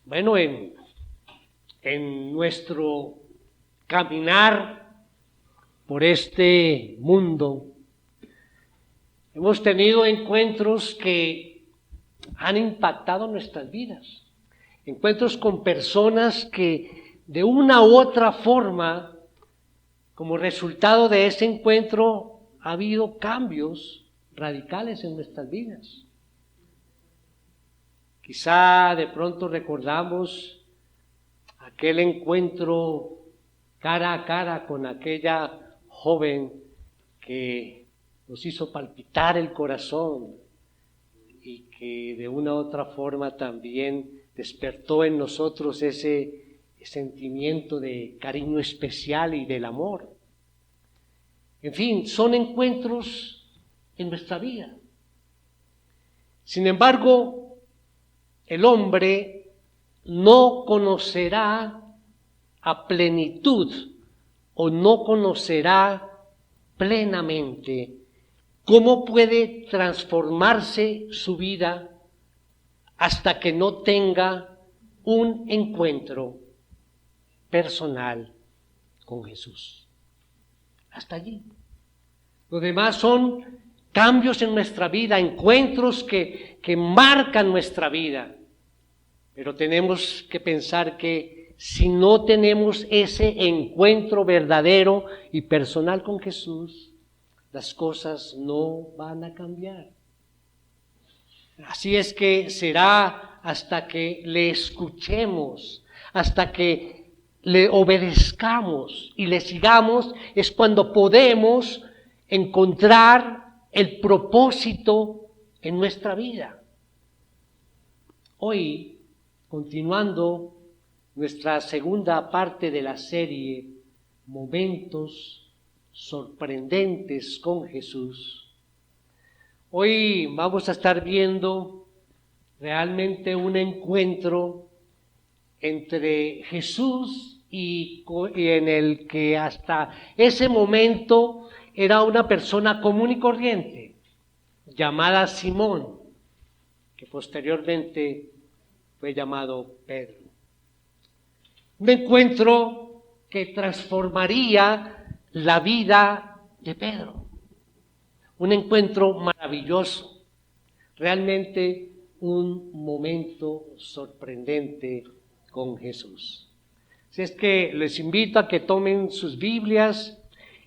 Bueno, en nuestro caminar por este mundo, hemos tenido encuentros que han impactado nuestras vidas. Encuentros con personas que de una u otra forma, como resultado de ese encuentro, ha habido cambios radicales en nuestras vidas. Quizá de pronto recordamos aquel encuentro cara a cara con aquella joven que nos hizo palpitar el corazón y que de una u otra forma también despertó en nosotros ese sentimiento de cariño especial y del amor. En fin, son encuentros en nuestra vida. Sin embargo, el hombre no conocerá a plenitud o no conocerá plenamente cómo puede transformarse su vida hasta que no tenga un encuentro personal con Jesús. Hasta allí. Lo demás son cambios en nuestra vida, encuentros que marcan nuestra vida. Pero tenemos que pensar que si no tenemos ese encuentro verdadero y personal con Jesús, las cosas no van a cambiar. Así es que será hasta que le escuchemos, hasta que le obedezcamos y le sigamos, es cuando podemos encontrar el propósito en nuestra vida. Hoy, continuando nuestra segunda parte de la serie, Momentos sorprendentes con Jesús, hoy vamos a estar viendo realmente un encuentro entre Jesús y en el que hasta ese momento era una persona común y corriente, llamada Simón, que posteriormente fue llamado Pedro. Un encuentro que transformaría la vida de Pedro. Un encuentro maravilloso, realmente un momento sorprendente con Jesús. Así es que les invito a que tomen sus Biblias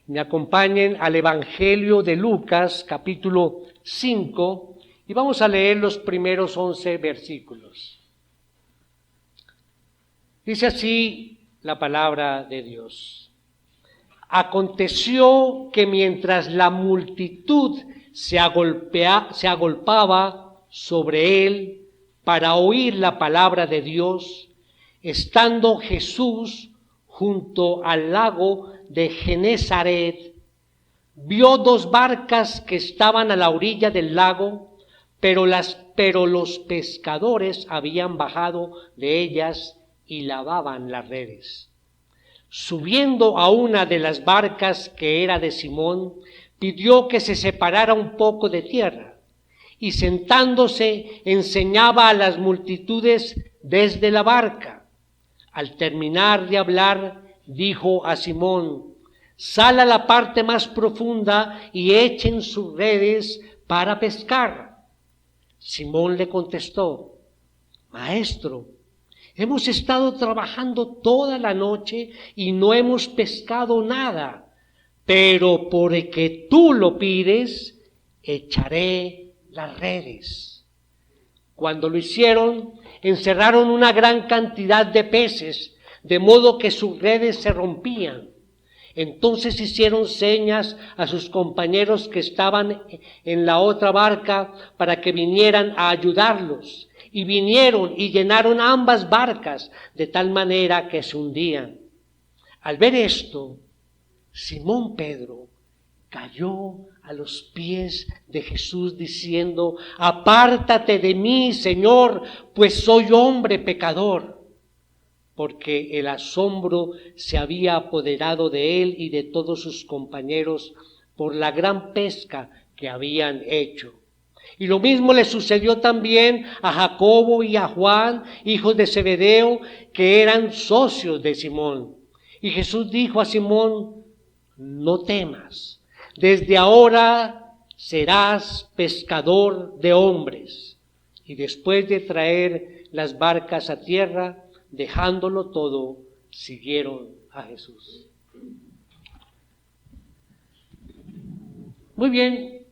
y me acompañen al Evangelio de Lucas, capítulo 5, y vamos a leer los primeros 11 versículos. Dice así la palabra de Dios. Aconteció que mientras la multitud se agolpaba sobre él para oír la palabra de Dios, estando Jesús junto al lago de Genezaret, vio dos barcas que estaban a la orilla del lago, pero los pescadores habían bajado de ellas y lavaban las redes. Subiendo a una de las barcas, que era de Simón, pidió que se separara un poco de tierra, y sentándose enseñaba a las multitudes desde la barca. Al terminar de hablar, dijo a Simón: sal a la parte más profunda y echen sus redes para pescar. Simón le contestó: Maestro, hemos estado trabajando toda la noche y no hemos pescado nada, pero porque tú lo pides, echaré las redes. Cuando lo hicieron, encerraron una gran cantidad de peces, de modo que sus redes se rompían. Entonces hicieron señas a sus compañeros que estaban en la otra barca para que vinieran a ayudarlos. Y vinieron y llenaron ambas barcas de tal manera que se hundían. Al ver esto, Simón Pedro cayó a los pies de Jesús diciendo: apártate de mí, Señor, pues soy hombre pecador. Porque el asombro se había apoderado de él y de todos sus compañeros por la gran pesca que habían hecho. Y lo mismo le sucedió también a Jacobo y a Juan, hijos de Zebedeo, que eran socios de Simón. Y Jesús dijo a Simón: no temas, desde ahora serás pescador de hombres. Y después de traer las barcas a tierra, dejándolo todo, siguieron a Jesús. Muy bien,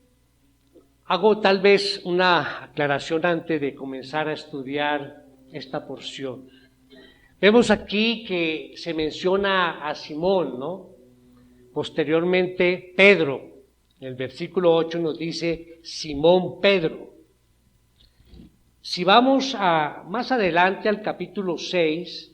hago tal vez una aclaración antes de comenzar a estudiar esta porción. Vemos aquí que se menciona a Simón, ¿no? Posteriormente Pedro. En el versículo 8 nos dice Simón Pedro. Si vamos más adelante al capítulo 6,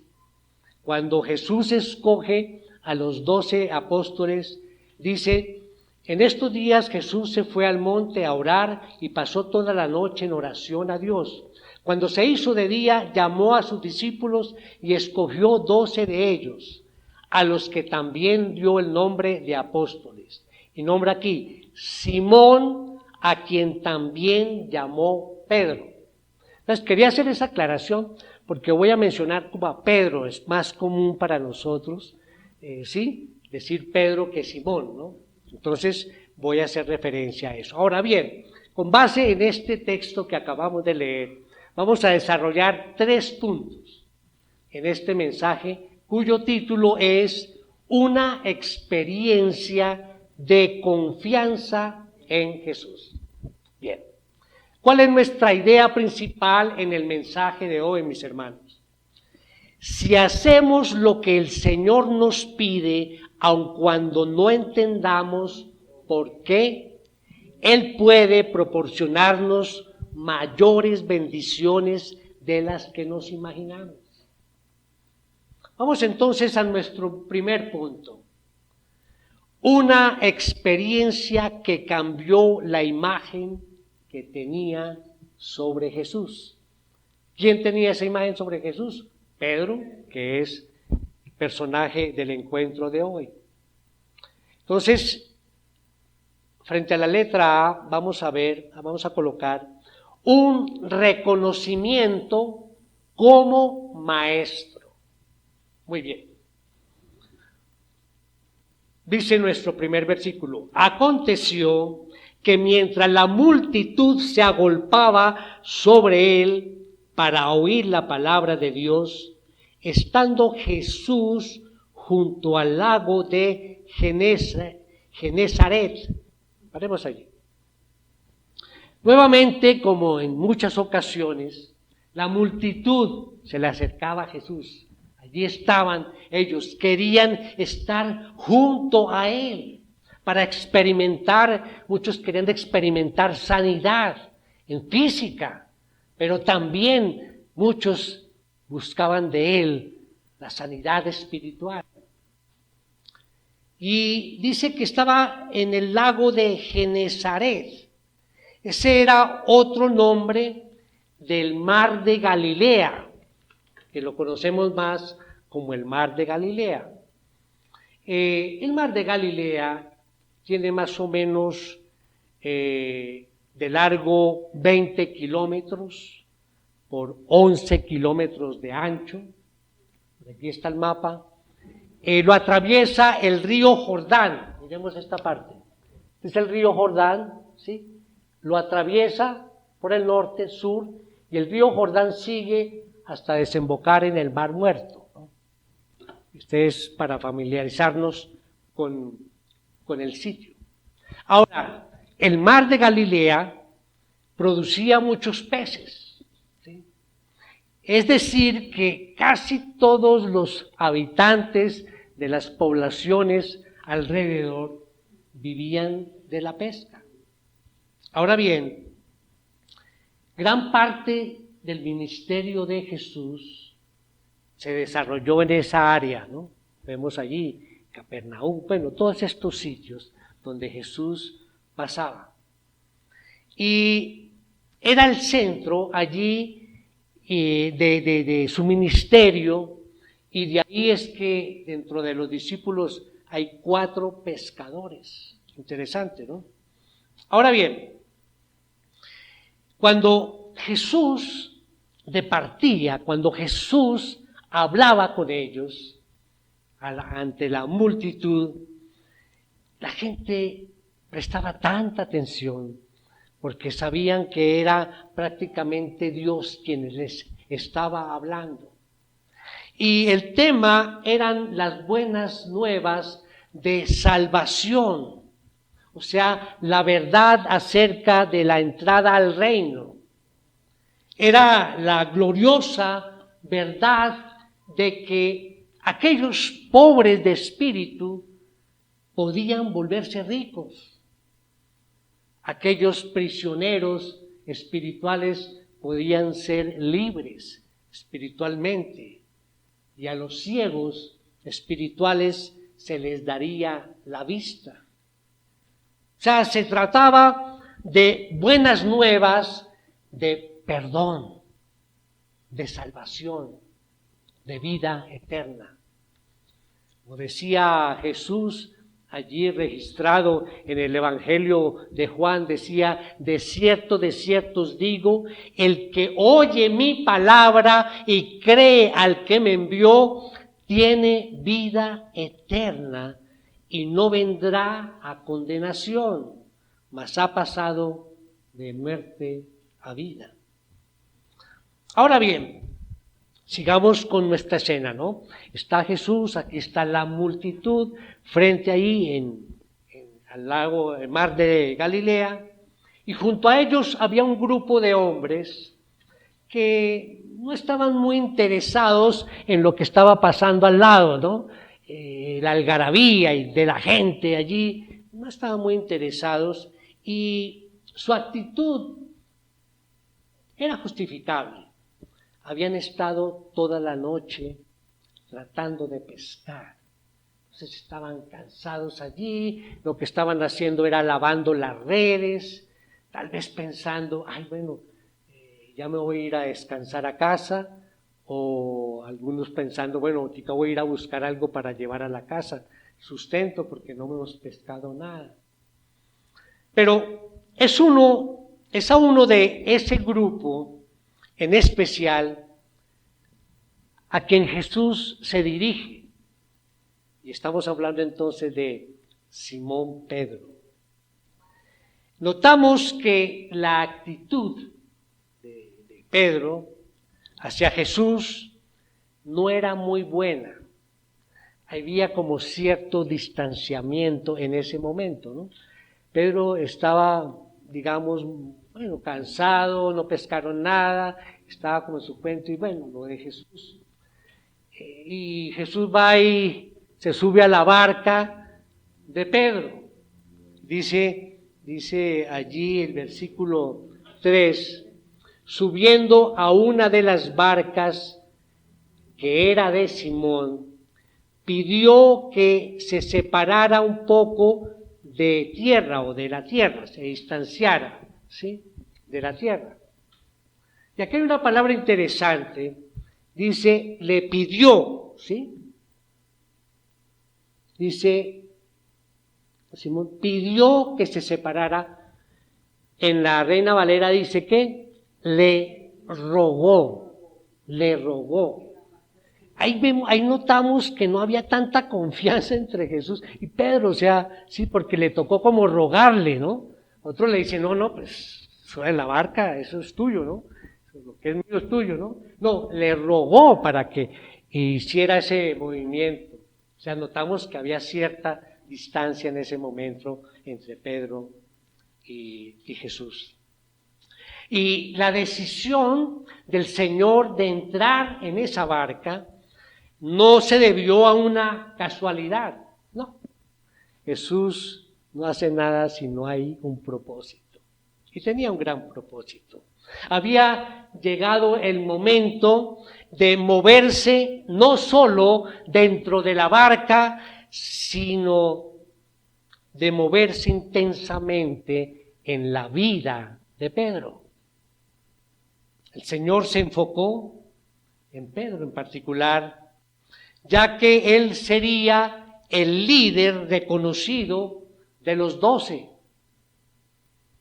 cuando Jesús escoge a los 12 apóstoles, dice: en estos días Jesús se fue al monte a orar y pasó toda la noche en oración a Dios. Cuando se hizo de día, llamó a sus discípulos y escogió 12 de ellos, a los que también dio el nombre de apóstoles. Y nombra aquí Simón, a quien también llamó Pedro. Entonces quería hacer esa aclaración porque voy a mencionar como a Pedro, es más común para nosotros, ¿sí? Decir Pedro que Simón, ¿no? Entonces voy a hacer referencia a eso. Ahora bien, con base en este texto que acabamos de leer, vamos a desarrollar 3 puntos en este mensaje, cuyo título es Una experiencia de confianza en Jesús. Bien, ¿cuál es nuestra idea principal en el mensaje de hoy, mis hermanos? Si hacemos lo que el Señor nos pide, aun cuando no entendamos por qué, Él puede proporcionarnos mayores bendiciones de las que nos imaginamos. Vamos entonces a nuestro primer punto. Una experiencia que cambió la imagen que tenía sobre Jesús. ¿Quién tenía esa imagen sobre Jesús? Pedro, que es el personaje del encuentro de hoy. Entonces, frente a la letra A, vamos a colocar un reconocimiento como maestro. Muy bien. Dice nuestro primer versículo: aconteció que mientras la multitud se agolpaba sobre él para oír la palabra de Dios, estando Jesús junto al lago de Genesaret. Paremos allí. Nuevamente, como en muchas ocasiones, la multitud se le acercaba a Jesús. Allí estaban ellos, querían estar junto a él para experimentar, muchos querían experimentar sanidad en física, pero también muchos buscaban de él la sanidad espiritual. Y dice que estaba en el lago de Genesaret. Ese era otro nombre del mar de Galilea, que lo conocemos más como el mar de Galilea. El mar de Galilea tiene más o menos de largo 20 kilómetros por 11 kilómetros de ancho. Aquí está el mapa. Lo atraviesa el río Jordán. Miremos esta parte. Este es el río Jordán, ¿sí? Lo atraviesa por el norte, sur, y el río Jordán sigue hasta desembocar en el Mar Muerto, ¿no? Ustedes para familiarizarnos con el sitio. Ahora, el mar de Galilea producía muchos peces, ¿sí? Es decir, que casi todos los habitantes de las poblaciones alrededor vivían de la pesca. Ahora bien, gran parte del ministerio de Jesús se desarrolló en esa área, ¿no? Vemos allí Capernaum, bueno, todos estos sitios donde Jesús pasaba. Y era el centro allí de su ministerio, y de ahí es que dentro de los discípulos hay 4 pescadores. Interesante, ¿no? Ahora bien, Cuando Jesús departía, cuando Jesús hablaba con ellos, ante la multitud, la gente prestaba tanta atención porque sabían que era prácticamente Dios quien les estaba hablando. Y el tema eran las buenas nuevas de salvación, o sea, la verdad acerca de la entrada al reino. Era la gloriosa verdad de que aquellos pobres de espíritu podían volverse ricos. Aquellos prisioneros espirituales podían ser libres espiritualmente. Y a los ciegos espirituales se les daría la vista. O sea, se trataba de buenas nuevas, de perdón, de salvación, de vida eterna. Como decía Jesús allí registrado en el Evangelio de Juan, decía: de cierto os digo, el que oye mi palabra y cree al que me envió, tiene vida eterna y no vendrá a condenación, mas ha pasado de muerte a vida. Ahora bien, sigamos con nuestra escena, ¿no? Está Jesús, aquí está la multitud, frente ahí al lago, el mar de Galilea, y junto a ellos había un grupo de hombres que no estaban muy interesados en lo que estaba pasando al lado, ¿no? La algarabía y de la gente allí, no estaban muy interesados, y su actitud era justificable. Habían estado toda la noche tratando de pescar. Entonces estaban cansados allí, lo que estaban haciendo era lavando las redes, tal vez pensando: ay, bueno, ya me voy a ir a descansar a casa, o algunos pensando: bueno, ahorita voy a ir a buscar algo para llevar a la casa, sustento, porque no hemos pescado nada. Pero es a uno de ese grupo en especial a quien Jesús se dirige. Y estamos hablando entonces de Simón Pedro. Notamos que la actitud de Pedro hacia Jesús no era muy buena. Había como cierto distanciamiento en ese momento, ¿no? Pedro estaba, digamos, bueno, cansado, no pescaron nada, estaba como en su cuento, y bueno, lo de Jesús. Y Jesús va y se sube a la barca de Pedro. Dice allí el versículo 3, subiendo a una de las barcas que era de Simón, pidió que se separara un poco de tierra o de la tierra, se distanciara, ¿sí?, de la tierra. Y aquí hay una palabra interesante, dice, le pidió, ¿sí? Dice, Simón pidió que se separara. En la Reina Valera dice que le rogó. Ahí notamos que no había tanta confianza entre Jesús y Pedro, o sea, sí, porque le tocó como rogarle, ¿no? Otro le dice: no, pues, sube la barca, eso es tuyo, ¿no? Lo que es mío es tuyo, ¿no? No, le rogó para que hiciera ese movimiento. O sea, notamos que había cierta distancia en ese momento entre Pedro y Jesús. Y la decisión del Señor de entrar en esa barca no se debió a una casualidad, no. Jesús no hace nada si no hay un propósito. Y tenía un gran propósito. Había llegado el momento de moverse no solo dentro de la barca, sino de moverse intensamente en la vida de Pedro. El Señor se enfocó en Pedro en particular, ya que él sería el líder reconocido de los 12.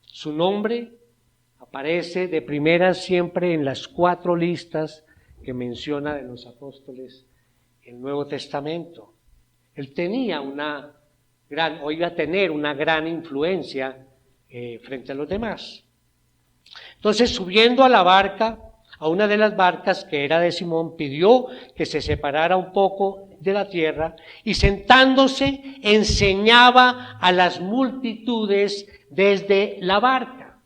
Su nombre aparece de primera siempre en las 4 listas que menciona de los apóstoles el Nuevo Testamento. Él tenía o iba a tener una gran influencia frente a los demás. Entonces, subiendo a la barca, a una de las barcas que era de Simón, pidió que se separara un poco de la tierra y sentándose enseñaba a las multitudes desde la barca.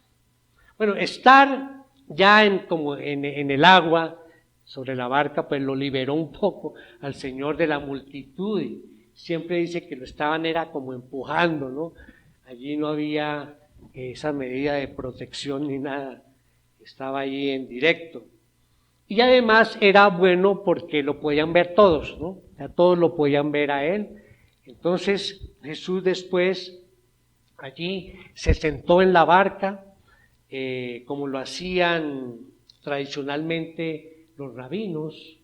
Bueno, estar ya como en el agua, sobre la barca, pues lo liberó un poco al Señor de la multitud. Siempre dice que lo estaban era como empujando, ¿no? Allí no había esa medida de protección ni nada. Estaba ahí en directo. Y además era bueno porque lo podían ver todos, ¿no? Ya todos lo podían ver a él. Entonces Jesús después allí se sentó en la barca, como lo hacían tradicionalmente los rabinos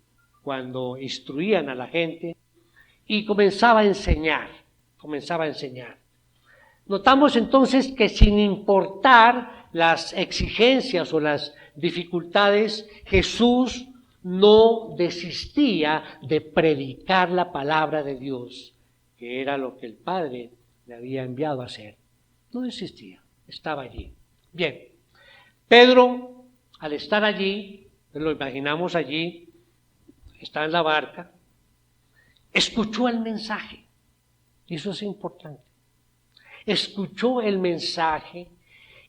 cuando instruían a la gente, y comenzaba a enseñar. Notamos entonces que sin importar las exigencias o las dificultades, Jesús no desistía de predicar la palabra de Dios, que era lo que el Padre le había enviado a hacer. No desistía, estaba allí. Bien, Pedro, al estar allí, lo imaginamos allí, está en la barca, escuchó el mensaje, y eso es importante. Escuchó el mensaje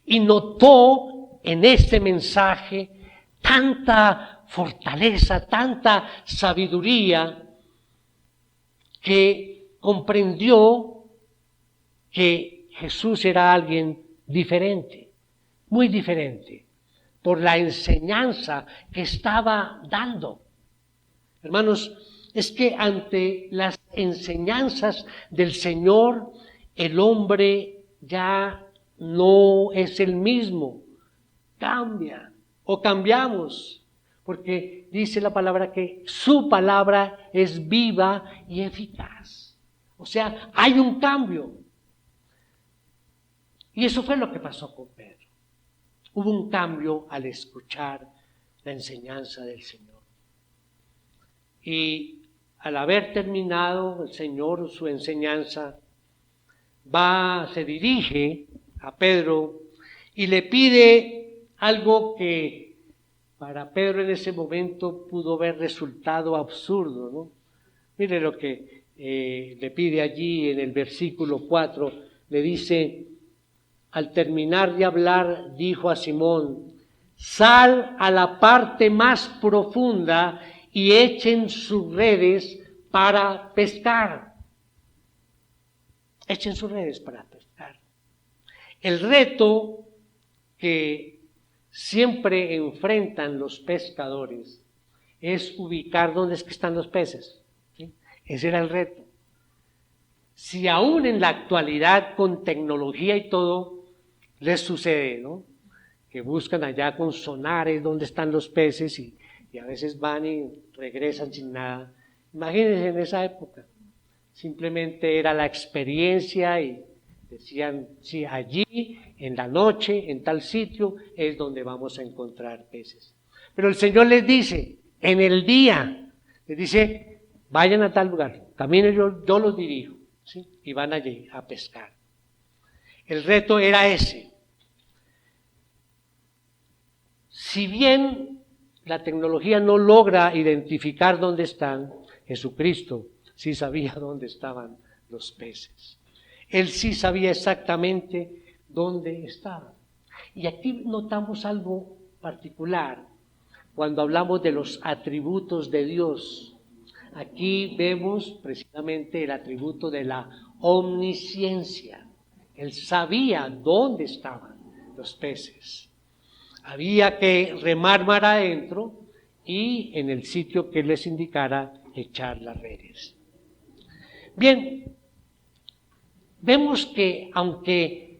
y notó en este mensaje tanta fortaleza, tanta sabiduría, que comprendió que Jesús era alguien diferente, muy diferente, por la enseñanza que estaba dando. Hermanos, es que ante las enseñanzas del Señor, el hombre ya no es el mismo, cambia o cambiamos, porque dice la palabra que su palabra es viva y eficaz. O sea, hay un cambio. Y eso fue lo que pasó con Pedro. Hubo un cambio al escuchar la enseñanza del Señor. Y al haber terminado el Señor su enseñanza, se dirige a Pedro y le pide algo que para Pedro en ese momento pudo haber resultado absurdo, ¿no? Mire lo que le pide allí en el versículo 4, le dice, al terminar de hablar, dijo a Simón, sal a la parte más profunda y echen sus redes para pescar. Echen sus redes para pescar. El reto que siempre enfrentan los pescadores es ubicar dónde es que están los peces. ¿Sí? Ese era el reto. Si aún en la actualidad con tecnología y todo les sucede, ¿no? Que buscan allá con sonares dónde están los peces y a veces van y regresan sin nada. Imagínense en esa época. Simplemente era la experiencia y decían, sí, allí, en la noche, en tal sitio, es donde vamos a encontrar peces. Pero el Señor les dice, en el día, les dice, vayan a tal lugar, caminen, yo los dirijo, ¿sí? Y van allí a pescar. El reto era ese. Si bien la tecnología no logra identificar dónde están, Jesucristo sí sabía dónde estaban los peces. Él sí sabía exactamente dónde estaban. Y aquí notamos algo particular cuando hablamos de los atributos de Dios. Aquí vemos precisamente el atributo de la omnisciencia. Él sabía dónde estaban los peces. Había que remar mar adentro y en el sitio que les indicara echar las redes. Bien, vemos que aunque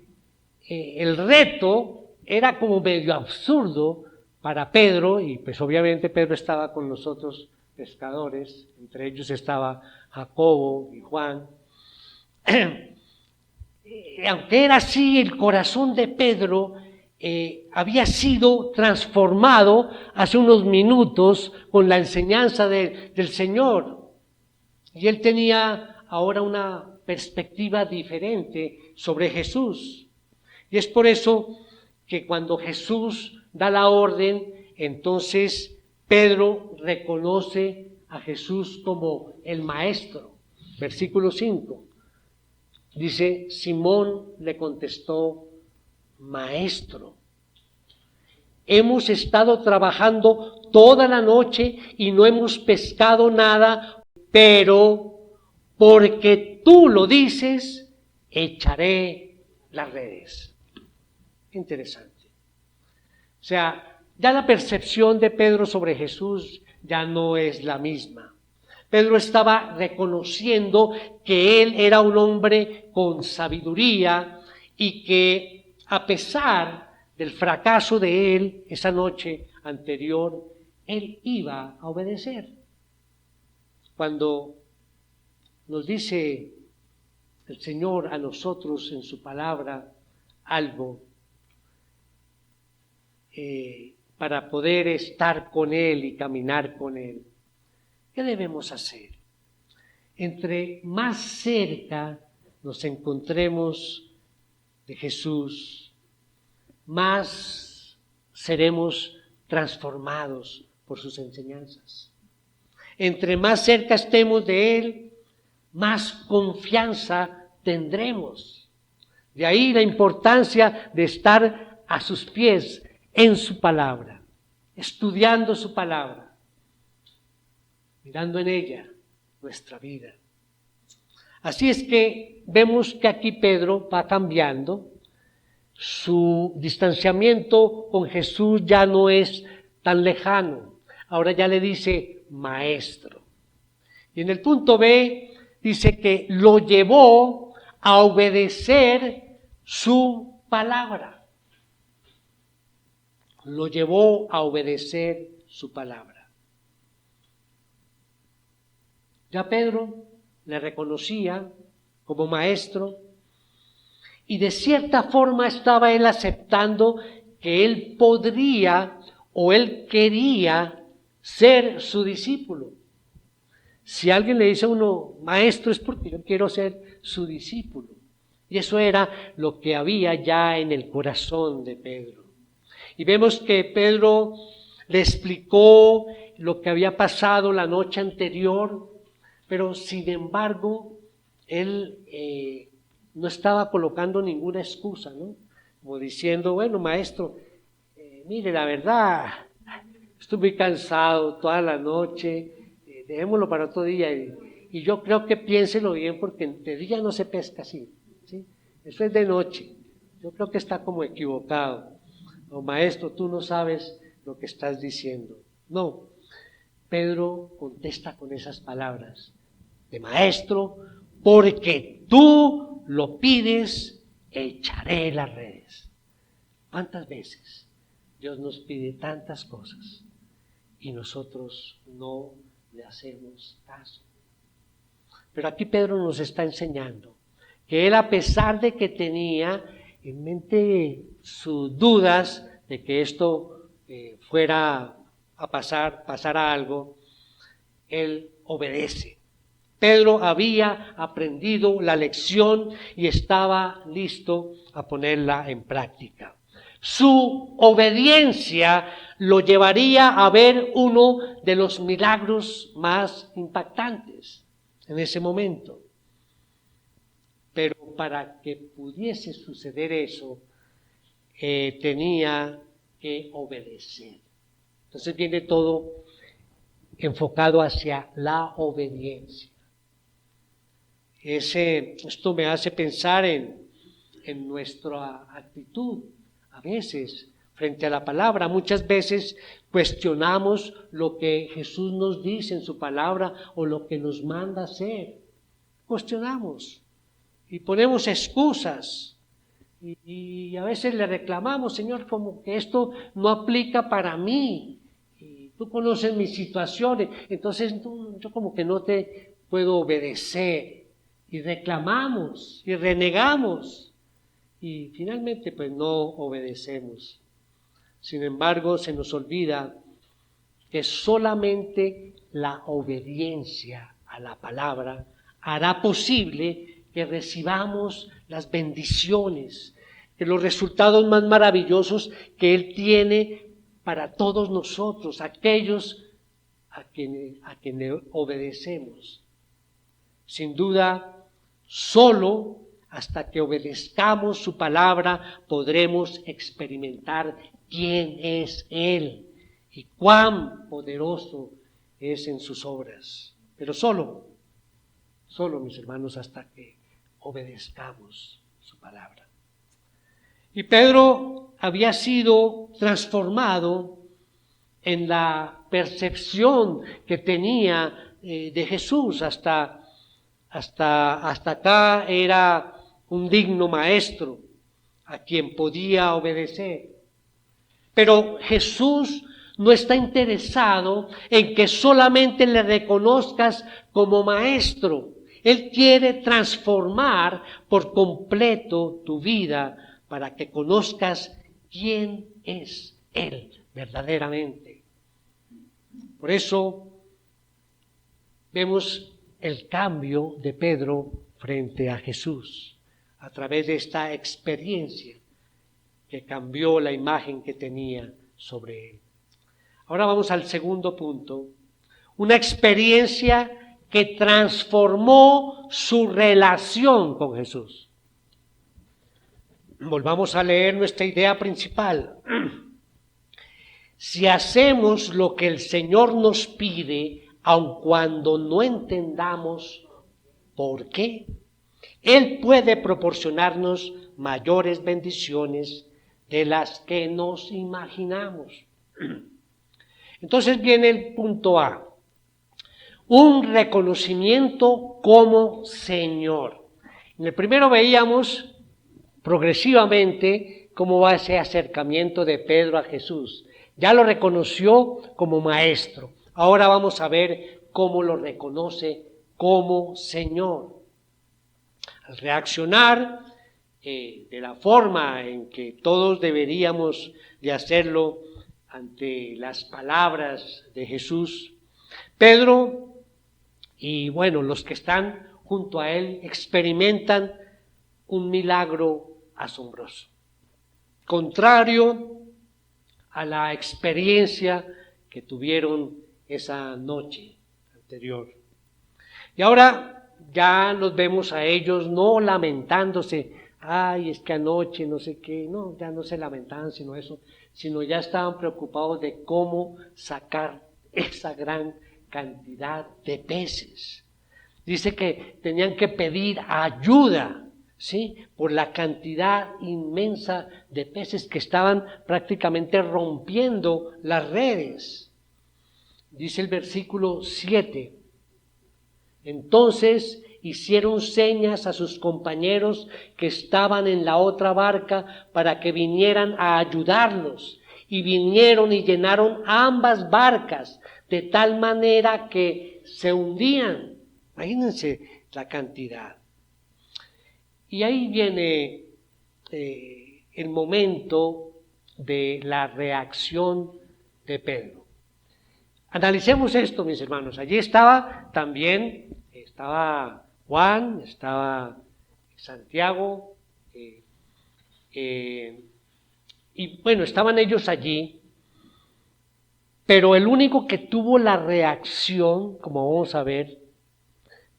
el reto era como medio absurdo para Pedro, y pues obviamente Pedro estaba con los otros pescadores, entre ellos estaba Jacobo y Juan, aunque era así, el corazón de Pedro había sido transformado hace unos minutos con la enseñanza del Señor. Y él tenía ahora una perspectiva diferente sobre Jesús. Y es por eso que cuando Jesús da la orden, entonces Pedro reconoce a Jesús como el Maestro. Versículo 5. Dice, Simón le contestó, Maestro, hemos estado trabajando toda la noche y no hemos pescado nada, pero porque tú lo dices, echaré las redes. Interesante. O sea, ya la percepción de Pedro sobre Jesús ya no es la misma. Pedro estaba reconociendo que él era un hombre con sabiduría y que a pesar del fracaso de él esa noche anterior, él iba a obedecer. Cuando nos dice el Señor a nosotros en su palabra algo para poder estar con Él y caminar con Él, ¿qué debemos hacer? Entre más cerca nos encontremos de Jesús, más seremos transformados por sus enseñanzas. Entre más cerca estemos de Él, más confianza tendremos. De ahí la importancia de estar a sus pies en su palabra, estudiando su palabra, mirando en ella nuestra vida. Así es que vemos que aquí Pedro va cambiando. Su distanciamiento con Jesús ya no es tan lejano. Ahora ya le dice Maestro. Y en el punto B dice que lo llevó a obedecer su palabra. Lo llevó a obedecer su palabra. Ya Pedro le reconocía como maestro y de cierta forma estaba él aceptando que él podría o él quería ser su discípulo. Si alguien le dice a uno, maestro, es porque yo quiero ser su discípulo. Y eso era lo que había ya en el corazón de Pedro. Y vemos que Pedro le explicó lo que había pasado la noche anterior, pero sin embargo, él no estaba colocando ninguna excusa, ¿no? Como diciendo, bueno, maestro, mire, la verdad, estoy muy cansado toda la noche, dejémoslo para otro día. Y yo creo que piénselo bien porque de día no se pesca así, ¿sí? Eso es de noche. Yo creo que está como equivocado. O maestro, tú no sabes lo que estás diciendo. No. Pedro contesta con esas palabras de maestro, porque tú lo pides, echaré las redes. ¿Cuántas veces Dios nos pide tantas cosas y nosotros no le hacemos caso? Pero aquí Pedro nos está enseñando que él, a pesar de que tenía en mente sus dudas de que esto fuera a pasara algo, él obedece. Pedro había aprendido la lección y estaba listo a ponerla en práctica. Su obediencia lo llevaría a ver uno de los milagros más impactantes en ese momento. Pero para que pudiese suceder eso, tenía que obedecer. Entonces viene todo enfocado hacia la obediencia. Esto me hace pensar en nuestra actitud. A veces, frente a la palabra, muchas veces cuestionamos lo que Jesús nos dice en su palabra o lo que nos manda hacer. Cuestionamos y ponemos excusas y a veces le reclamamos, Señor, como que esto no aplica para mí. Y tú conoces mis situaciones, entonces yo como que no te puedo obedecer. Y reclamamos y renegamos. y finalmente pues no obedecemos. Sin embargo, se nos olvida que solamente la obediencia a la palabra hará posible que recibamos las bendiciones, que los resultados más maravillosos que Él tiene para todos nosotros, aquellos a quienes obedecemos. Sin duda, solo hasta que obedezcamos su palabra podremos experimentar quién es Él y cuán poderoso es en sus obras. Pero solo, mis hermanos, hasta que obedezcamos su palabra. Y Pedro había sido transformado en la percepción que tenía de Jesús. Hasta acá era un digno maestro a quien podía obedecer. Pero Jesús no está interesado en que solamente le reconozcas como maestro. Él quiere transformar por completo tu vida para que conozcas quién es Él verdaderamente. Por eso vemos el cambio de Pedro frente a Jesús a través de esta experiencia que cambió la imagen que tenía sobre él. Ahora vamos al segundo punto, una experiencia que transformó su relación con Jesús. Volvamos a leer nuestra idea principal. Si hacemos lo que el Señor nos pide, aun cuando no entendamos por qué, Él puede proporcionarnos mayores bendiciones de las que nos imaginamos. Entonces viene el punto A, un reconocimiento como Señor. En el primero veíamos progresivamente cómo va ese acercamiento de Pedro a Jesús. Ya lo reconoció como maestro. Ahora vamos a ver cómo lo reconoce como Señor. Al reaccionar de la forma en que todos deberíamos de hacerlo ante las palabras de Jesús, Pedro y los que están junto a él experimentan un milagro asombroso, contrario a la experiencia que tuvieron esa noche anterior. Y ahora ya los vemos a ellos no lamentándose, ay, es que anoche no sé qué, no, ya no se lamentaban sino ya estaban preocupados de cómo sacar esa gran cantidad de peces. Dice que tenían que pedir ayuda, ¿sí?, por la cantidad inmensa de peces que estaban prácticamente rompiendo las redes. Dice el versículo 7, entonces hicieron señas a sus compañeros que estaban en la otra barca para que vinieran a ayudarlos, y vinieron y llenaron ambas barcas de tal manera que se hundían. Imagínense la cantidad. Y ahí viene el momento de la reacción de Pedro. Analicemos esto, mis hermanos. Allí estaba Juan, estaba Santiago, estaban ellos allí, pero el único que tuvo la reacción, como vamos a ver,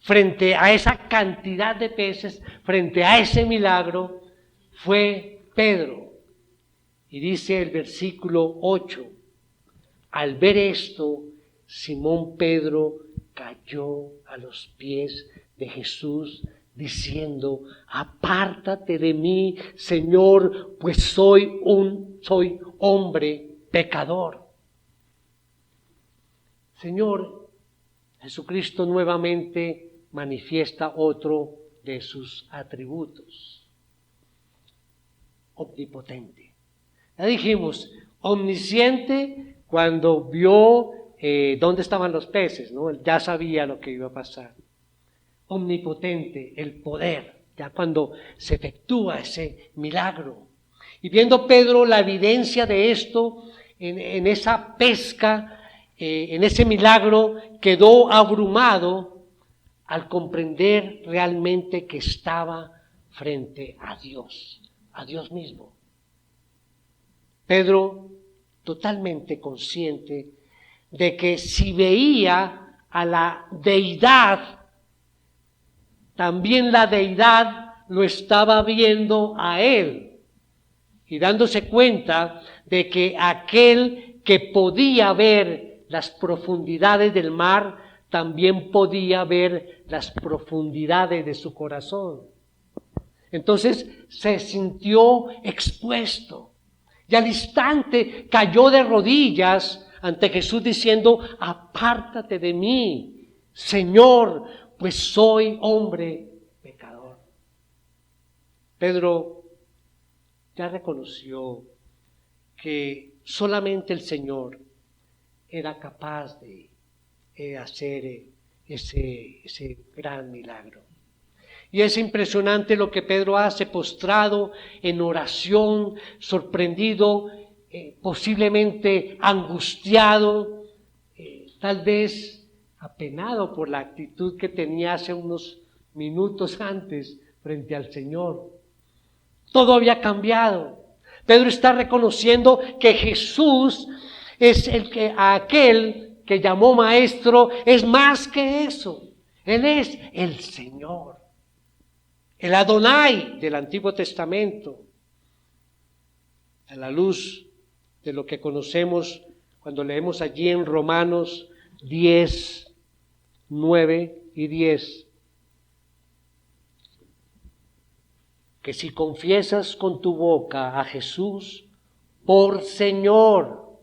frente a esa cantidad de peces, frente a ese milagro, fue Pedro. Y dice el versículo 8, al ver esto, Simón Pedro cayó a los pies de Jesús, diciendo, apártate de mí, Señor, pues soy hombre pecador. Señor, Jesucristo nuevamente manifiesta otro de sus atributos, omnipotente. Ya dijimos, omnisciente cuando vio dónde estaban los peces, ¿no? Él ya sabía lo que iba a pasar. Omnipotente, el poder. ya cuando se efectúa ese milagro. Y viendo Pedro la evidencia de esto en esa pesca, en ese milagro, quedó abrumado al comprender realmente que estaba frente a Dios mismo. Pedro, totalmente consciente de que si veía a la deidad, también la deidad lo estaba viendo a él, y dándose cuenta de que aquel que podía ver las profundidades del mar, también podía ver las profundidades de su corazón. Entonces se sintió expuesto y al instante cayó de rodillas ante Jesús diciendo: apártate de mí, Señor, pues soy hombre pecador. Pedro ya reconoció que solamente el Señor era capaz de hacer ese gran milagro. Y es impresionante lo que Pedro hace, postrado en oración, sorprendido, posiblemente angustiado, tal vez apenado por la actitud que tenía hace unos minutos antes frente al Señor. Todo había cambiado. Pedro está reconociendo que Jesús es aquel que llamó maestro, es más que eso. Él es el Señor, el Adonai del Antiguo Testamento, a la luz de lo que conocemos cuando leemos allí en Romanos 10, 9 y 10. Que si confiesas con tu boca a Jesús por Señor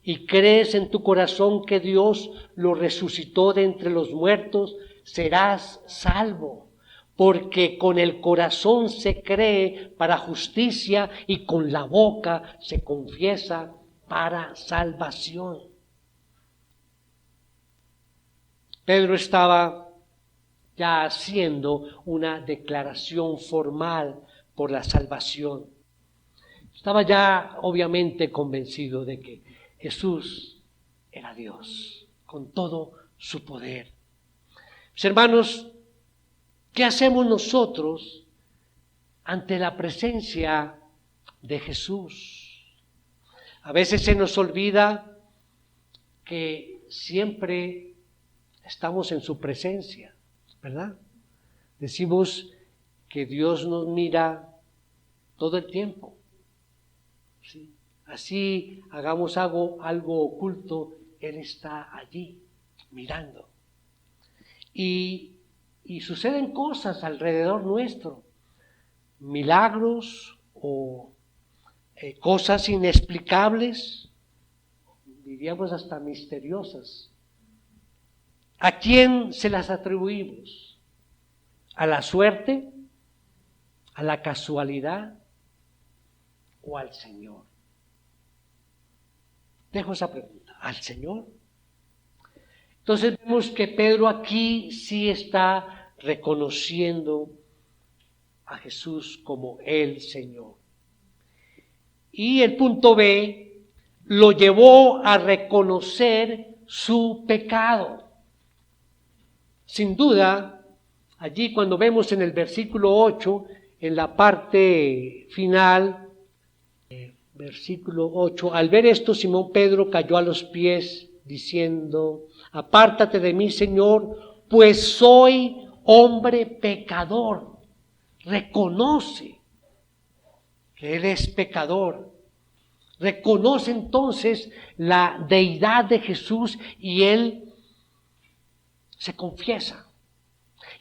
y crees en tu corazón que Dios lo resucitó de entre los muertos, serás salvo. Porque con el corazón se cree para justicia y con la boca se confiesa para salvación. Pedro estaba ya haciendo una declaración formal por la salvación. Estaba ya obviamente convencido de que Jesús era Dios, con todo su poder. Mis hermanos, ¿qué hacemos nosotros ante la presencia de Jesús? A veces se nos olvida que siempre estamos en su presencia, ¿verdad? Decimos que Dios nos mira todo el tiempo. ¿Sí? Así hagamos algo oculto, Él está allí mirando. Y suceden cosas alrededor nuestro, milagros o cosas inexplicables, diríamos hasta misteriosas. ¿A quién se las atribuimos? ¿A la suerte? ¿A la casualidad? ¿O al Señor? Dejo esa pregunta. ¿Al Señor? Entonces vemos que Pedro aquí sí está reconociendo a Jesús como el Señor. Y el punto B lo llevó a reconocer su pecado. Sin duda, allí cuando vemos en el versículo 8, en la parte final, versículo 8, al ver esto Simón Pedro cayó a los pies diciendo: apártate de mí, Señor, pues soy hombre pecador. Reconoce que él es pecador. Reconoce entonces la deidad de Jesús y él se confiesa.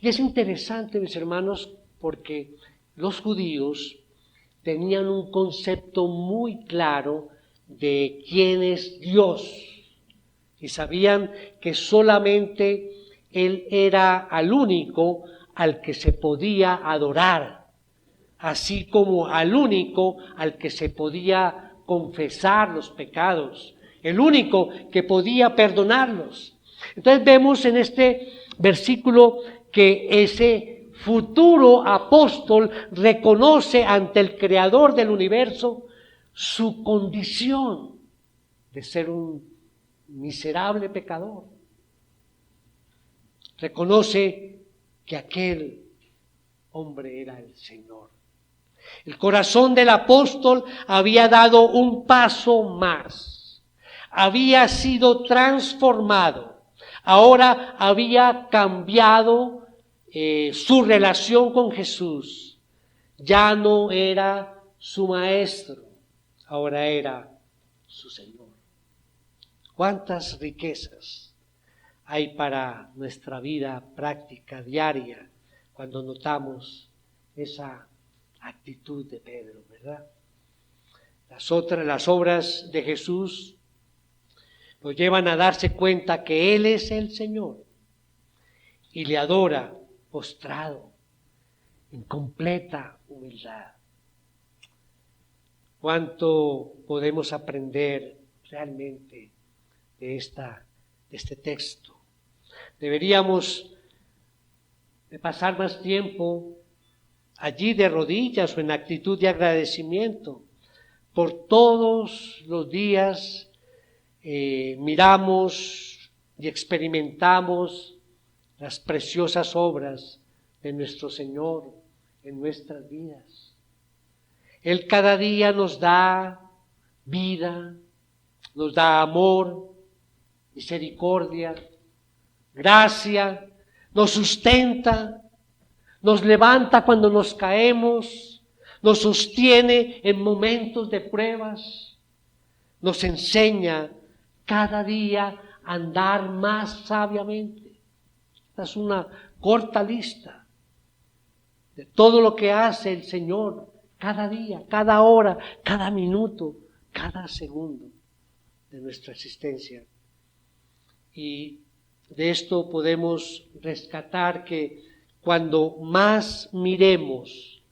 Y es interesante, mis hermanos, porque los judíos tenían un concepto muy claro de quién es Dios. Y sabían que solamente Él era al único al que se podía adorar, así como al único al que se podía confesar los pecados, el único que podía perdonarlos. Entonces vemos en este versículo que ese futuro apóstol reconoce ante el Creador del universo su condición de ser un miserable pecador. Reconoce que aquel hombre era el Señor. El corazón del apóstol había dado un paso más. Había sido transformado. Ahora había cambiado su relación con Jesús. Ya no era su maestro, ahora era su Señor. ¿Cuántas riquezas hay para nuestra vida práctica, diaria, cuando notamos esa actitud de Pedro, ¿verdad? Las obras de Jesús nos llevan a darse cuenta que Él es el Señor y le adora postrado, en completa humildad. ¿Cuánto podemos aprender realmente de este texto? Deberíamos de pasar más tiempo allí de rodillas o en actitud de agradecimiento por todos los días. Miramos y experimentamos las preciosas obras de nuestro Señor en nuestras vidas. Él cada día nos da vida, nos da amor, misericordia, gracia, nos sustenta, nos levanta cuando nos caemos, nos sostiene en momentos de pruebas, nos enseña cada día a andar más sabiamente. Esta es una corta lista de todo lo que hace el Señor cada día, cada hora, cada minuto, cada segundo de nuestra existencia. Y de esto podemos rescatar que cuando más miremos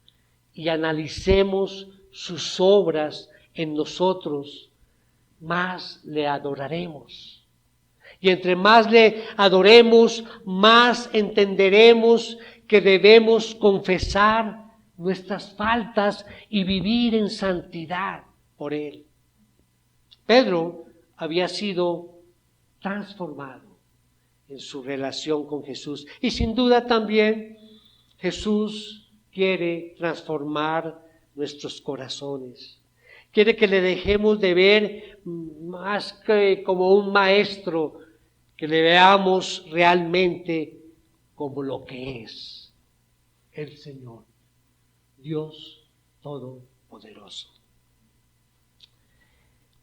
y analicemos sus obras en nosotros, más le adoraremos. Y entre más le adoremos, más entenderemos que debemos confesar nuestras faltas y vivir en santidad por Él. Pedro había sido transformado en su relación con Jesús. Y sin duda también Jesús quiere transformar nuestros corazones. Quiere que le dejemos de ver más que como un maestro, que le veamos realmente como lo que es el Señor, Dios Todopoderoso.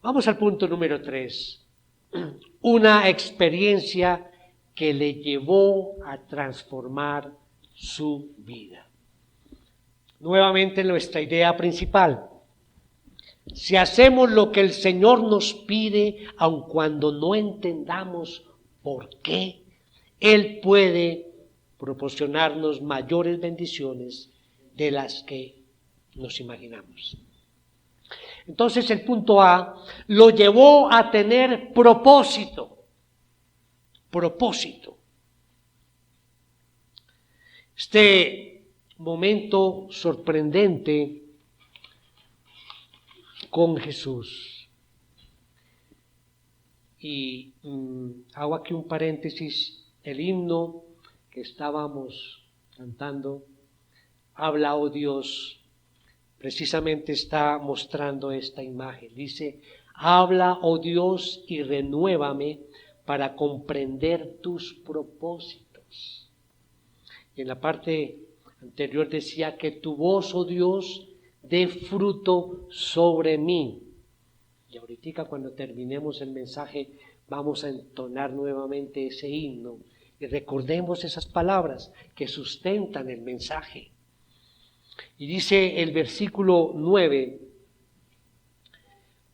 Vamos al punto número 3. Una experiencia que le llevó a transformar su vida. Nuevamente nuestra idea principal. Si hacemos lo que el Señor nos pide, aun cuando no entendamos por qué, Él puede proporcionarnos mayores bendiciones de las que nos imaginamos. Entonces el punto A lo llevó a tener propósito. Propósito. Este momento sorprendente con Jesús. Y hago aquí un paréntesis. El himno que estábamos cantando, Habla, oh Dios, precisamente está mostrando esta imagen. Dice, habla, oh Dios, y renuévame para comprender tus propósitos. Y en la parte anterior decía que tu voz, oh Dios, dé fruto sobre mí. Y ahorita cuando terminemos el mensaje vamos a entonar nuevamente ese himno y recordemos esas palabras que sustentan el mensaje. Y dice el versículo 9,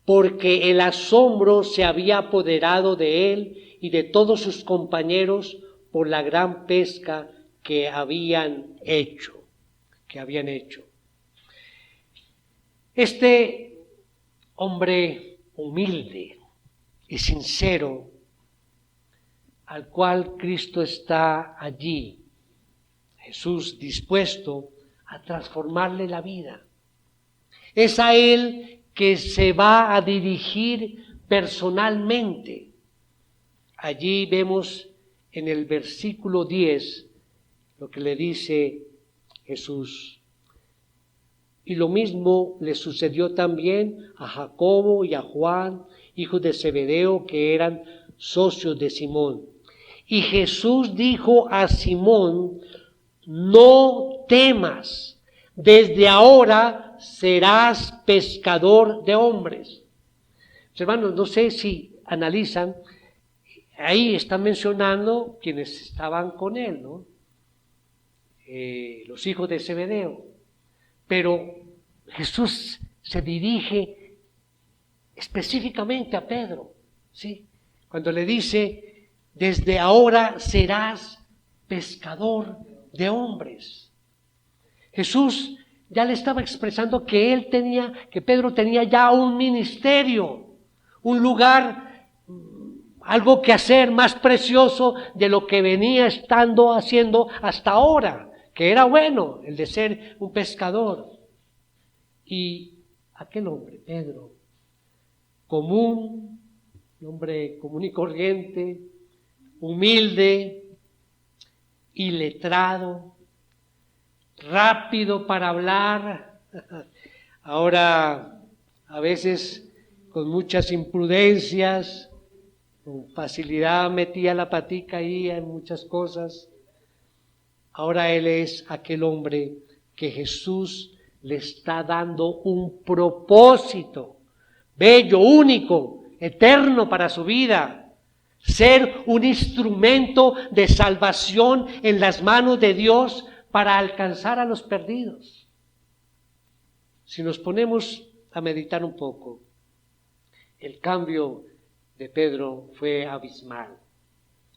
porque el asombro se había apoderado de él y de todos sus compañeros por la gran pesca que habían hecho. Este hombre humilde y sincero, al cual Cristo está allí, Jesús dispuesto a transformarle la vida. Es a Él que se va a dirigir personalmente. Allí vemos en el versículo 10 lo que le dice Jesús. Y lo mismo le sucedió también a Jacobo y a Juan, hijos de Zebedeo, que eran socios de Simón. Y Jesús dijo a Simón: no temas, desde ahora serás pescador de hombres. Hermanos, no sé si analizan, ahí están mencionando quienes estaban con él, ¿no? Los hijos de Zebedeo. Pero Jesús se dirige específicamente a Pedro, ¿sí? Cuando le dice: desde ahora serás pescador de hombres. Jesús ya le estaba expresando que Pedro tenía ya un ministerio, un lugar, algo que hacer más precioso de lo que venía estando haciendo hasta ahora, que era bueno, el de ser un pescador. Y aquel hombre, Pedro, un hombre común y corriente, humilde, iletrado, rápido para hablar, ahora a veces con muchas imprudencias, con facilidad metía la patica ahí en muchas cosas. Ahora él es aquel hombre que Jesús le está dando un propósito bello, único, eterno para su vida. Ser un instrumento de salvación en las manos de Dios para alcanzar a los perdidos. Si nos ponemos a meditar un poco, el cambio de Pedro fue abismal.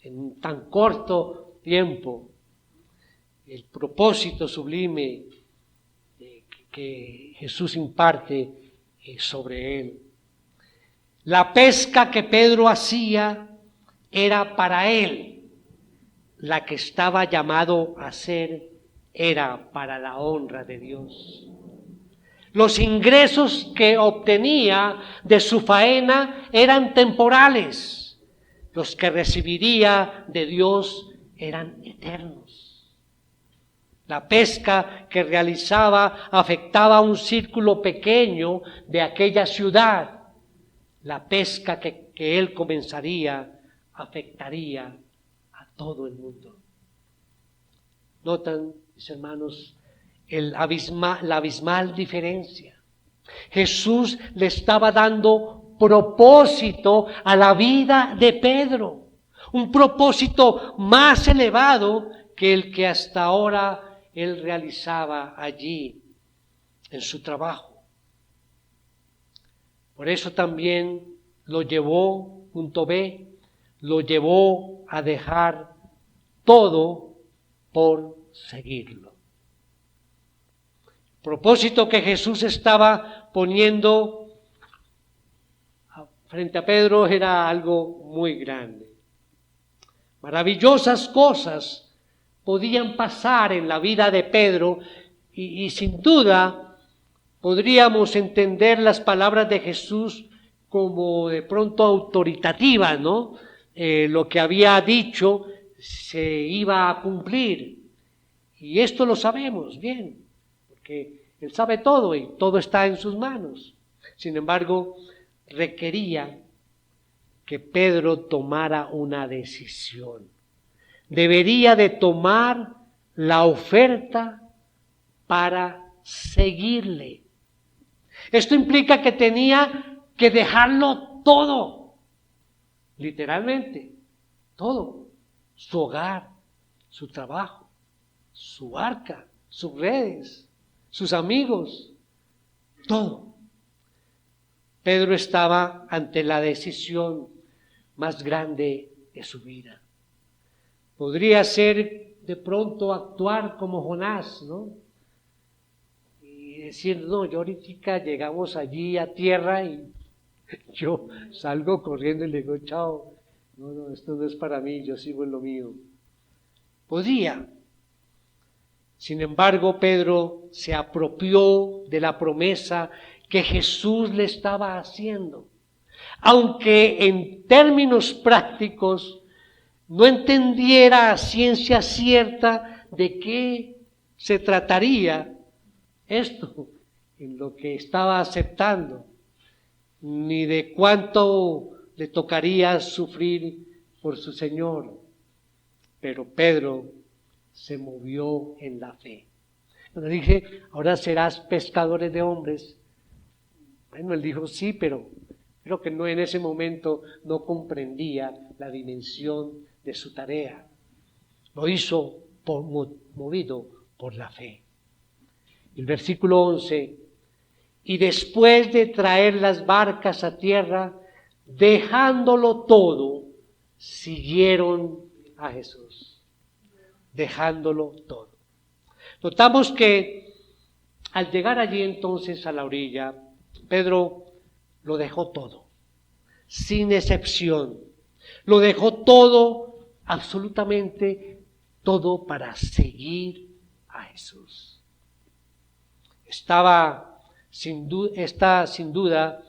En tan corto tiempo, el propósito sublime que Jesús imparte sobre él. La pesca que Pedro hacía era para él. La que estaba llamado a hacer era para la honra de Dios. Los ingresos que obtenía de su faena eran temporales. Los que recibiría de Dios eran eternos. La pesca que realizaba afectaba a un círculo pequeño de aquella ciudad. La pesca que él comenzaría afectaría a todo el mundo. ¿Notan, mis hermanos, la abismal diferencia? Jesús le estaba dando propósito a la vida de Pedro, un propósito más elevado que el que hasta ahora él realizaba allí en su trabajo. Por eso también lo llevó, punto B, lo llevó a dejar todo por seguirlo. El propósito que Jesús estaba poniendo frente a Pedro era algo muy grande. Maravillosas cosas podían pasar en la vida de Pedro y sin duda podríamos entender las palabras de Jesús como de pronto autoritativas, ¿no? Lo que había dicho se iba a cumplir. Y esto lo sabemos bien, porque Él sabe todo y todo está en sus manos. Sin embargo, requería que Pedro tomara una decisión. Debería de tomar la oferta para seguirle. Esto implica que tenía que dejarlo todo, literalmente, todo, su hogar, su trabajo, su barca, sus redes, sus amigos, todo. Pedro estaba ante la decisión más grande de su vida. Podría ser de pronto actuar como Jonás, ¿no? Y decir, no, yo ahorita llegamos allí a tierra y yo salgo corriendo y le digo, chao, no, esto no es para mí, yo sigo en lo mío. Podía, Sin embargo, Pedro se apropió de la promesa que Jesús le estaba haciendo. Aunque en términos prácticos no entendiera a ciencia cierta de qué se trataría esto en lo que estaba aceptando, ni de cuánto le tocaría sufrir por su Señor. Pero Pedro se movió en la fe. Cuando dije, ahora serás pescadores de hombres. Bueno, él dijo, sí, pero creo que no, en ese momento no comprendía la dimensión de su tarea. Lo hizo movido por la fe. El versículo 11, y después de traer las barcas a tierra, dejándolo todo, siguieron a Jesús. Dejándolo todo. Notamos que al llegar allí entonces a la orilla, Pedro lo dejó todo, sin excepción. Lo dejó todo, absolutamente todo, para seguir a Jesús. Esta sin duda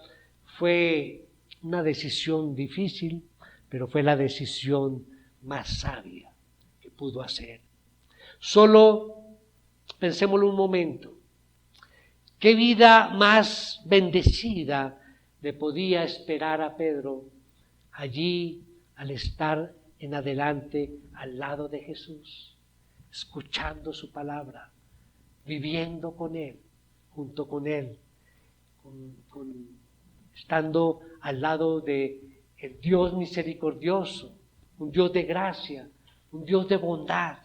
fue una decisión difícil, pero fue la decisión más sabia que pudo hacer. Solo pensémoslo un momento. ¿Qué vida más bendecida le podía esperar a Pedro allí al estar en adelante al lado de Jesús, escuchando su palabra, viviendo con Él, junto con Él, estando al lado de el Dios misericordioso, un Dios de gracia, un Dios de bondad?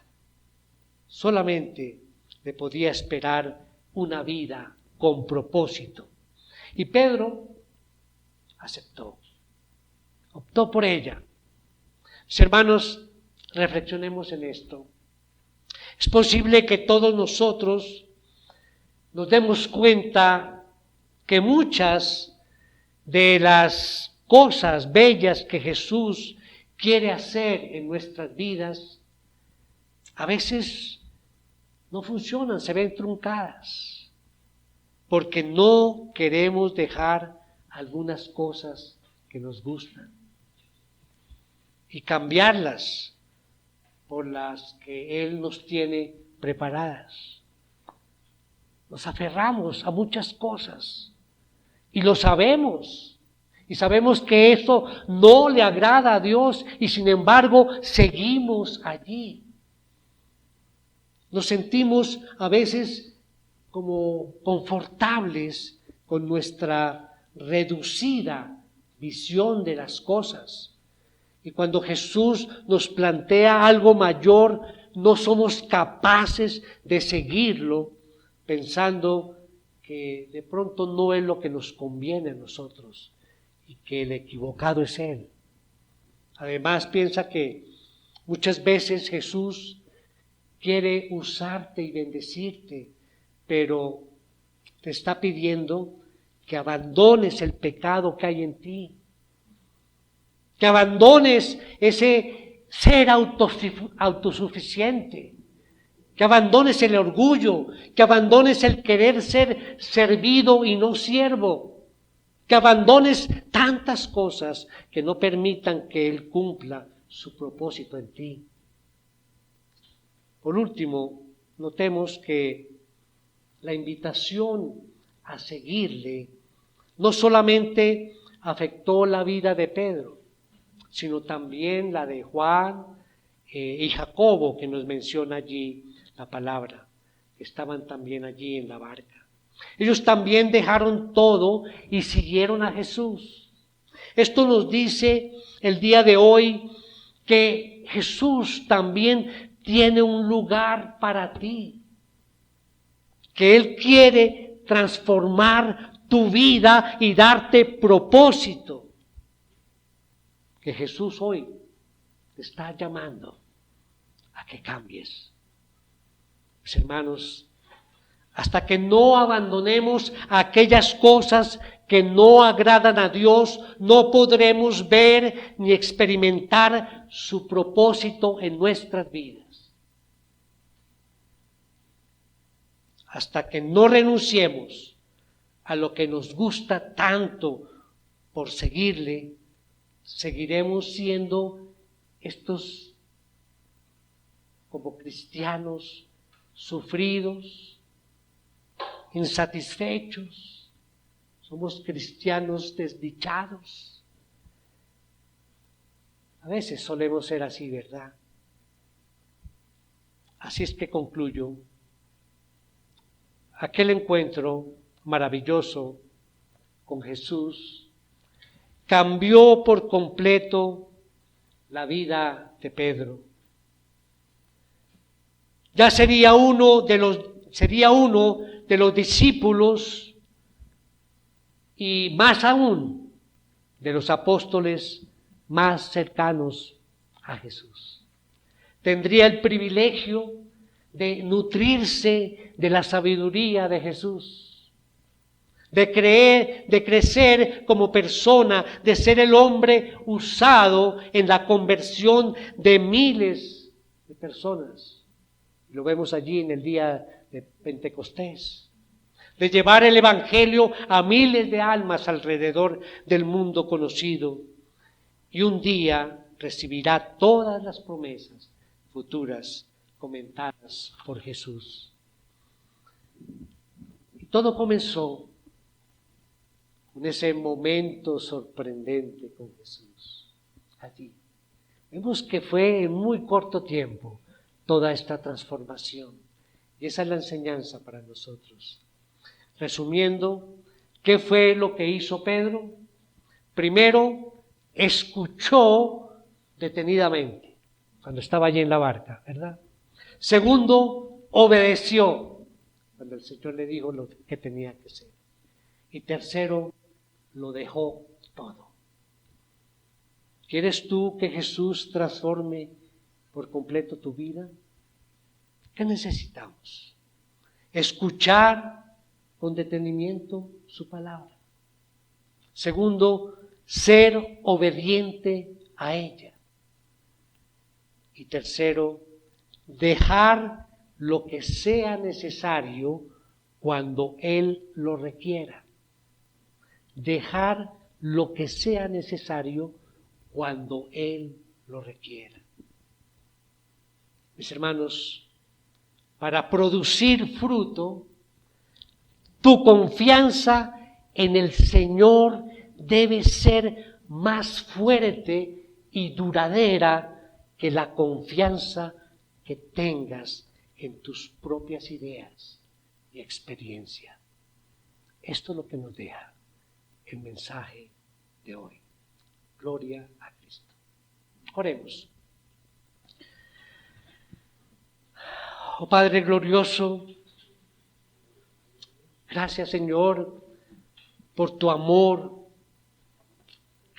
Solamente le podía esperar una vida con propósito. Y Pedro aceptó, optó por ella. Mis hermanos, reflexionemos en esto. Es posible que todos nosotros nos demos cuenta que muchas de las cosas bellas que Jesús quiere hacer en nuestras vidas, a veces no funcionan, se ven truncadas, porque no queremos dejar algunas cosas que nos gustan y cambiarlas por las que Él nos tiene preparadas. Nos aferramos a muchas cosas y lo sabemos, y sabemos que eso no le agrada a Dios, y sin embargo seguimos allí. Nos sentimos a veces como confortables con nuestra reducida visión de las cosas. Y cuando Jesús nos plantea algo mayor, no somos capaces de seguirlo, pensando que de pronto no es lo que nos conviene a nosotros y que el equivocado es Él. Además, piensa que muchas veces Jesús quiere usarte y bendecirte, pero te está pidiendo que abandones el pecado que hay en ti, que abandones ese ser autosuficiente, que abandones el orgullo, que abandones el querer ser servido y no siervo, que abandones tantas cosas que no permitan que Él cumpla su propósito en ti. Por último, notemos que la invitación a seguirle no solamente afectó la vida de Pedro, sino también la de Juan y Jacobo, que nos menciona allí la palabra, que estaban también allí en la barca. Ellos también dejaron todo y siguieron a Jesús. Esto nos dice el día de hoy que Jesús también tiene un lugar para ti, que Él quiere transformar tu vida y darte propósito, que Jesús hoy te está llamando a que cambies. Mis hermanos, hasta que no abandonemos aquellas cosas que no agradan a Dios, no podremos ver ni experimentar su propósito en nuestras vidas. hasta que no renunciemos a lo que nos gusta tanto por seguirle, seguiremos siendo estos como cristianos sufridos, insatisfechos. Somos cristianos desdichados. A veces solemos ser así, ¿verdad? Así es que concluyo. Aquel encuentro maravilloso con Jesús cambió por completo la vida de Pedro. Ya sería uno de los discípulos y más aún de los apóstoles más cercanos a Jesús. Tendría el privilegio de nutrirse de la sabiduría de Jesús, de crecer como persona, de ser el hombre usado en la conversión de miles de personas. Lo vemos allí en el día de Pentecostés, de llevar el evangelio a miles de almas alrededor del mundo conocido, y un día recibirá todas las promesas futuras comentadas por Jesús. Y todo comenzó con ese momento sorprendente con Jesús. Allí vemos que fue en muy corto tiempo toda esta transformación. Y esa es la enseñanza para nosotros. Resumiendo, ¿qué fue lo que hizo Pedro? Primero, escuchó detenidamente cuando estaba allí en la barca, ¿verdad? Segundo, obedeció cuando el Señor le dijo lo que tenía que hacer. Y tercero, lo dejó todo. ¿Quieres tú que Jesús transforme por completo tu vida? ¿Qué necesitamos? Escuchar con detenimiento su palabra. Segundo, ser obediente a ella. Y tercero, dejar lo que sea necesario cuando Él lo requiera. Dejar lo que sea necesario cuando Él lo requiera. Mis hermanos, para producir fruto, tu confianza en el Señor debe ser más fuerte y duradera que la confianza que tengas en tus propias ideas y experiencia. Esto es lo que nos deja el mensaje de hoy. Gloria a Cristo. Oremos. Oh Padre glorioso, gracias Señor por tu amor.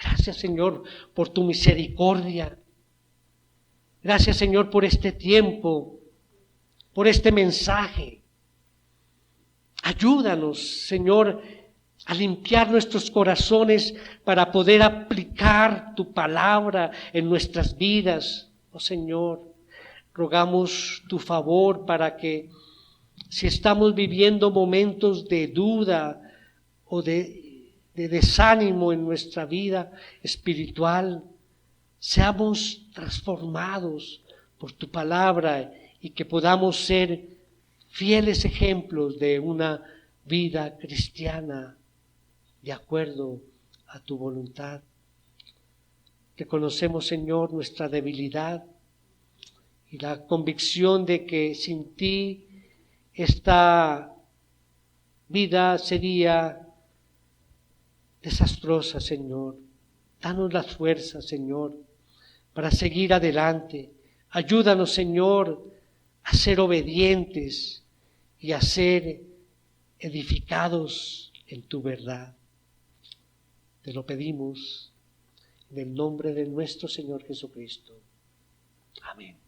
Gracias Señor por tu misericordia. Gracias Señor por este tiempo, por este mensaje. Ayúdanos Señor a limpiar nuestros corazones para poder aplicar tu palabra en nuestras vidas. Oh Señor, rogamos tu favor para que si estamos viviendo momentos de duda o de desánimo en nuestra vida espiritual, seamos transformados por tu palabra y que podamos ser fieles ejemplos de una vida cristiana de acuerdo a tu voluntad. Reconocemos, Señor, nuestra debilidad y la convicción de que sin ti esta vida sería desastrosa, Señor. Danos las fuerzas, Señor, para seguir adelante. Ayúdanos, Señor, a ser obedientes y a ser edificados en tu verdad. Te lo pedimos en el nombre de nuestro Señor Jesucristo. Amén.